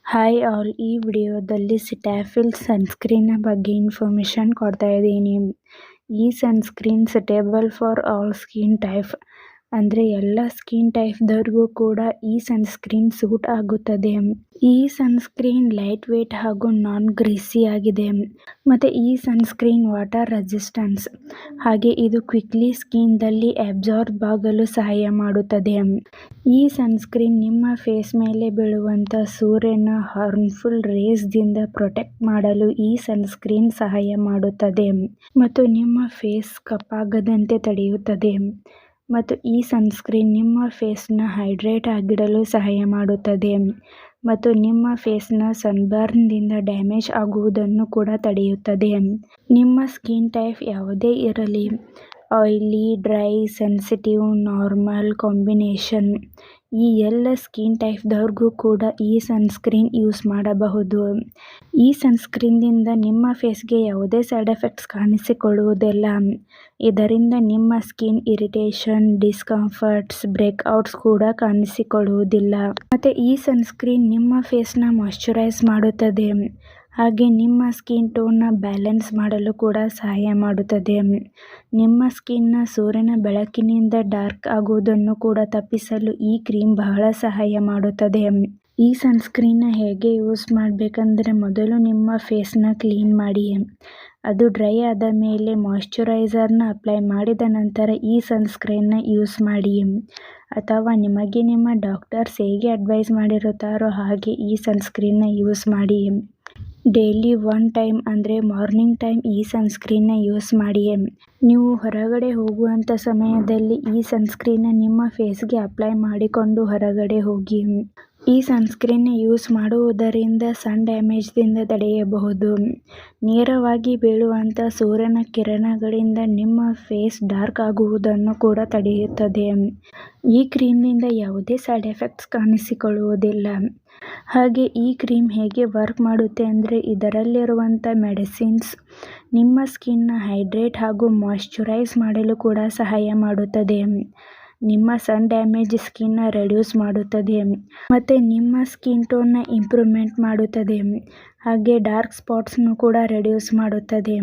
Hi all, ಈ ವಿಡಿಯೋದಲ್ಲಿ ಸಿಟಾಫಿಲ್ ಸನ್ಸ್ಕ್ರೀನ್ನ ಬಗ್ಗೆ ಇನ್ಫಾರ್ಮೇಷನ್ ಕೊಡ್ತಾ ಇದ್ದೀನಿ. ಈ sunscreen suitable for all skin type, ಅಂದರೆ ಎಲ್ಲ ಸ್ಕಿನ್ ಟೈಪ್ದವ್ರಿಗೂ ಕೂಡ ಈ ಸನ್ಸ್ಕ್ರೀನ್ ಸೂಟ್ ಆಗುತ್ತದೆ. ಈ ಸನ್ಸ್ಕ್ರೀನ್ ಲೈಟ್ ವೇಟ್ ಹಾಗೂ ನಾನ್ ಗ್ರೀಸಿ ಆಗಿದೆ ಮತ್ತು ಈ ಸನ್ಸ್ಕ್ರೀನ್ ವಾಟರ್ ರೆಸಿಸ್ಟೆನ್ಸ್, ಹಾಗೆ ಇದು ಕ್ವಿಕ್ಲಿ ಸ್ಕಿನ್ದಲ್ಲಿ ಅಬ್ಸಾರ್ಬ್ ಆಗಲು ಸಹಾಯ ಮಾಡುತ್ತದೆ. ಈ ಸನ್ಸ್ಕ್ರೀನ್ ನಿಮ್ಮ ಫೇಸ್ ಮೇಲೆ ಬೀಳುವಂಥ ಸೂರ್ಯನ ಹಾರ್ಮ್ಫುಲ್ ರೇಸ್ದಿಂದ ಪ್ರೊಟೆಕ್ಟ್ ಮಾಡಲು ಈ ಸನ್ಸ್ಕ್ರೀನ್ ಸಹಾಯ ಮಾಡುತ್ತದೆ ಮತ್ತು ನಿಮ್ಮ ಫೇಸ್ ಕಪ್ಪಾಗದಂತೆ ತಡೆಯುತ್ತದೆ. ಮತ್ತು ಈ ಸನ್ಸ್ಕ್ರೀನ್ ನಿಮ್ಮ ಫೇಸ್ನ ಹೈಡ್ರೇಟ್ ಆಗಿಡಲು ಸಹಾಯ ಮಾಡುತ್ತದೆ ಮತ್ತು ನಿಮ್ಮ ಫೇಸ್ನ ಸನ್ಬರ್ನ್ದಿಂದ ಡ್ಯಾಮೇಜ್ ಆಗುವುದನ್ನು ಕೂಡ ತಡೆಯುತ್ತದೆ. ನಿಮ್ಮ ಸ್ಕಿನ್ ಟೈಪ್ ಯಾವುದೇ ಇರಲಿ, oily, dry, sensitive, normal, combination, ಈ ಎಲ್ಲ ಸ್ಕಿನ್ ಟೈಪ್ದವ್ರಿಗೂ ಕೂಡ ಈ ಸನ್ಸ್ಕ್ರೀನ್ ಯೂಸ್ ಮಾಡಬಹುದು. ಈ ಸನ್ಸ್ಕ್ರೀನ್ದಿಂದ ನಿಮ್ಮ ಫೇಸ್ಗೆ ಯಾವುದೇ ಸೈಡ್ ಎಫೆಕ್ಟ್ಸ್ ಕಾಣಿಸಿಕೊಳ್ಳುವುದಿಲ್ಲ. ಇದರಿಂದ ನಿಮ್ಮ ಸ್ಕಿನ್ ಇರಿಟೇಷನ್, ಡಿಸ್ಕಂಫರ್ಟ್ಸ್, ಬ್ರೇಕ್ಔಟ್ಸ್ ಕೂಡ ಕಾಣಿಸಿಕೊಳ್ಳುವುದಿಲ್ಲ. ಮತ್ತು ಈ ಸನ್ಸ್ಕ್ರೀನ್ ನಿಮ್ಮ ಫೇಸ್ನ ಮಾಯ್ಶ್ಚರೈಸ್ ಮಾಡುತ್ತದೆ ಹಾಗೆ ನಿಮ್ಮ ಸ್ಕಿನ್ ಟೋನ್ನ ಬ್ಯಾಲೆನ್ಸ್ ಮಾಡಲು ಕೂಡ ಸಹಾಯ ಮಾಡುತ್ತದೆ. ನಿಮ್ಮ ಸ್ಕಿನ್ನ ಸೂರ್ಯನ ಬೆಳಕಿನಿಂದ ಡಾರ್ಕ್ ಆಗುವುದನ್ನು ಕೂಡ ತಪ್ಪಿಸಲು ಈ ಕ್ರೀಮ್ ಬಹಳ ಸಹಾಯ ಮಾಡುತ್ತದೆ. ಈ ಸನ್ಸ್ಕ್ರೀನ್ನ ಹೇಗೆ ಯೂಸ್ ಮಾಡಬೇಕಂದ್ರೆ, ಮೊದಲು ನಿಮ್ಮ ಫೇಸ್ನ ಕ್ಲೀನ್ ಮಾಡಿ, ಅದು ಡ್ರೈ ಆದ ಮೇಲೆ ಮಾಯ್ಶ್ಚರೈಸರ್ನ ಅಪ್ಲೈ ಮಾಡಿದ ನಂತರ ಈ ಸನ್ಸ್ಕ್ರೀನ್ನ ಯೂಸ್ ಮಾಡಿ, ಅಥವಾ ನಿಮಗೆ ನಿಮ್ಮ ಡಾಕ್ಟರ್ಸ್ ಹೇಗೆ ಅಡ್ವೈಸ್ ಮಾಡಿರುತ್ತಾರೋ ಹಾಗೆ ಈ ಸನ್ಸ್ಕ್ರೀನ್ನ ಯೂಸ್ ಮಾಡಿ. ಡೈಲಿ 1 ಟೈಮ್ ಅಂದರೆ ಮಾರ್ನಿಂಗ್ ಟೈಮ್ ಈ ಸನ್ಸ್ಕ್ರೀನ್ನ ಯೂಸ್ ಮಾಡಿ. ನೀವು ಹೊರಗಡೆ ಹೋಗುವಂಥ ಸಮಯದಲ್ಲಿ ಈ ಸನ್ಸ್ಕ್ರೀನ್ನ ನಿಮ್ಮ ಫೇಸ್ಗೆ ಅಪ್ಲೈ ಮಾಡಿಕೊಂಡು ಹೊರಗಡೆ ಹೋಗಿ. ಈ ಸನ್ಸ್ಕ್ರೀನ್ನ ಯೂಸ್ ಮಾಡುವುದರಿಂದ ಸನ್ ಡ್ಯಾಮೇಜ್ದಿಂದ ತಡೆಯಬಹುದು. ನೇರವಾಗಿ ಬೀಳುವಂಥ ಸೂರ್ಯನ ಕಿರಣಗಳಿಂದ ನಿಮ್ಮ ಫೇಸ್ ಡಾರ್ಕ್ ಆಗುವುದನ್ನು ಕೂಡ ತಡೆಯುತ್ತದೆ. ಈ ಕ್ರೀಮ್ನಿಂದ ಯಾವುದೇ ಸೈಡ್ ಎಫೆಕ್ಟ್ಸ್ ಕಾಣಿಸಿಕೊಳ್ಳುವುದಿಲ್ಲ. ಹಾಗೆ ಈ ಕ್ರೀಮ್ ಹೇಗೆ ವರ್ಕ್ ಮಾಡುತ್ತೆ ಅಂದರೆ, ಇದರಲ್ಲಿರುವಂಥ ಮೆಡಿಸಿನ್ಸ್ ನಿಮ್ಮ ಸ್ಕಿನ್ನ ಹೈಡ್ರೇಟ್ ಹಾಗೂ ಮಾಯ್ಶ್ಚರೈಸ್ ಮಾಡಲು ಕೂಡ ಸಹಾಯ ಮಾಡುತ್ತದೆ. ನಿಮ್ಮ ಸನ್ ಡ್ಯಾಮೇಜ್ ಸ್ಕಿನ್ನ ರೆಡ್ಯೂಸ್ ಮಾಡುತ್ತದೆ ಮತ್ತು ನಿಮ್ಮ ಸ್ಕಿನ್ ಟೋನ್ನ ಇಂಪ್ರೂವ್ಮೆಂಟ್ ಮಾಡುತ್ತದೆ. ಹಾಗೆ ಡಾರ್ಕ್ ಸ್ಪಾಟ್ಸ್ನು ಕೂಡ ರೆಡ್ಯೂಸ್ ಮಾಡುತ್ತದೆ.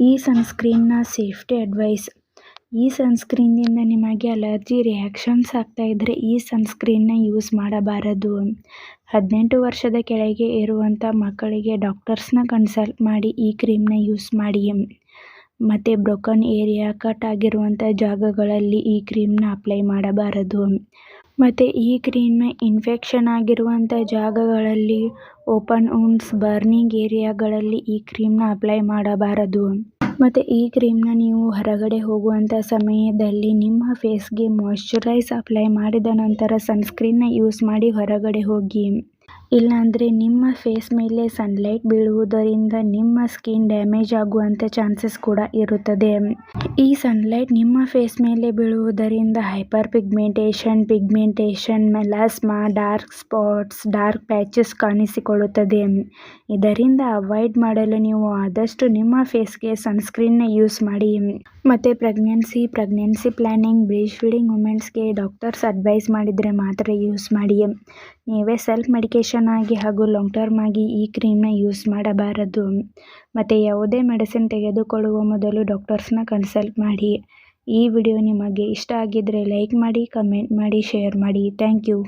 ಈ ಸನ್ಸ್ಕ್ರೀನ್ನ ಸೇಫ್ಟಿ ಅಡ್ವೈಸ್: ಈ ಸನ್ಸ್ಕ್ರೀನ್ನಿಂದ ನಿಮಗೆ ಅಲರ್ಜಿ ರಿಯಾಕ್ಷನ್ಸ್ ಆಗ್ತಾ ಇದ್ದರೆ ಈ ಸನ್ಸ್ಕ್ರೀನ್ನ ಯೂಸ್ ಮಾಡಬಾರದು. 18 ವರ್ಷದ ಕೆಳಗೆ ಇರುವಂಥ ಮಕ್ಕಳಿಗೆ ಡಾಕ್ಟರ್ಸ್ನ ಕನ್ಸಲ್ಟ್ ಮಾಡಿ ಈ ಕ್ರೀಮ್ನ ಯೂಸ್ ಮಾಡಿ. ಮತ್ತು ಬ್ರೋಕನ್ ಏರಿಯಾ, ಕಟ್ ಆಗಿರುವಂಥ ಜಾಗಗಳಲ್ಲಿ ಈ ಕ್ರೀಮ್ನ ಅಪ್ಲೈ ಮಾಡಬಾರದು. ಮತ್ತು ಈ ಕ್ರೀಮ್ನ ಇನ್ಫೆಕ್ಷನ್ ಆಗಿರುವಂಥ ಜಾಗಗಳಲ್ಲಿ, ಓಪನ್ ವುಂಡ್ಸ್, ಬರ್ನಿಂಗ್ ಏರಿಯಾಗಳಲ್ಲಿ ಈ ಕ್ರೀಮ್ನ ಅಪ್ಲೈ ಮಾಡಬಾರದು. ಮತ್ತು ಈ ಕ್ರೀಮ್ನ ನೀವು ಹೊರಗಡೆ ಹೋಗುವಂಥ ಸಮಯದಲ್ಲಿ ನಿಮ್ಮ ಫೇಸ್ಗೆ ಮಾಯ್ಶ್ಚರೈಸ್ ಅಪ್ಲೈ ಮಾಡಿದ ನಂತರ ಸನ್ಸ್ಕ್ರೀನ್ನ ಯೂಸ್ ಮಾಡಿ ಹೊರಗಡೆ ಹೋಗಿ. ಇಲ್ಲಾಂದರೆ ನಿಮ್ಮ ಫೇಸ್ ಮೇಲೆ ಸನ್ಲೈಟ್ ಬೀಳುವುದರಿಂದ ನಿಮ್ಮ ಸ್ಕಿನ್ ಡ್ಯಾಮೇಜ್ ಆಗುವಂಥ ಚಾನ್ಸಸ್ ಕೂಡ ಇರುತ್ತದೆ. ಈ ಸನ್ಲೈಟ್ ನಿಮ್ಮ ಫೇಸ್ ಮೇಲೆ ಬೀಳುವುದರಿಂದ hyperpigmentation, melasma, dark spots, dark patches ಕಾಣಿಸಿಕೊಳ್ಳುತ್ತದೆ. ಇದರಿಂದ ಅವಾಯ್ಡ್ ಮಾಡಲು ನೀವು ಆದಷ್ಟು ನಿಮ್ಮ ಫೇಸ್ಗೆ ಸನ್ಸ್ಕ್ರೀನ್ನ ಯೂಸ್ ಮಾಡಿ. ಮತ್ತು ಪ್ರೆಗ್ನೆನ್ಸಿ ಪ್ಲಾನಿಂಗ್, ಬ್ರೀಸ್ಟ್ ಫೀಡಿಂಗ್ ವುಮೆನ್ಸ್ಗೆ ಡಾಕ್ಟರ್ಸ್ ಅಡ್ವೈಸ್ ಮಾಡಿದರೆ ಮಾತ್ರ ಯೂಸ್ ಮಾಡಿ. ನೀವೇ ಸೆಲ್ಫ್ ಮೆಡಿಕೇಷನ್ ಆಗಿ ಹಾಗೂ ಲಾಂಗ್ ಟರ್ಮ್ ಆಗಿ ಈ ಕ್ರೀಮ್ನ ಯೂಸ್ ಮಾಡಬಾರದು. ಮತ್ತು ಯಾವುದೇ ಮೆಡಿಸಿನ್ ತೆಗೆದುಕೊಳ್ಳುವ ಮೊದಲು ಡಾಕ್ಟರ್ಸ್ನ ಕನ್ಸಲ್ಟ್ ಮಾಡಿ. ಈ ವಿಡಿಯೋ ನಿಮಗೆ ಇಷ್ಟ ಆಗಿದ್ದರೆ ಲೈಕ್ ಮಾಡಿ, ಕಮೆಂಟ್ ಮಾಡಿ, ಶೇರ್ ಮಾಡಿ. Thank you.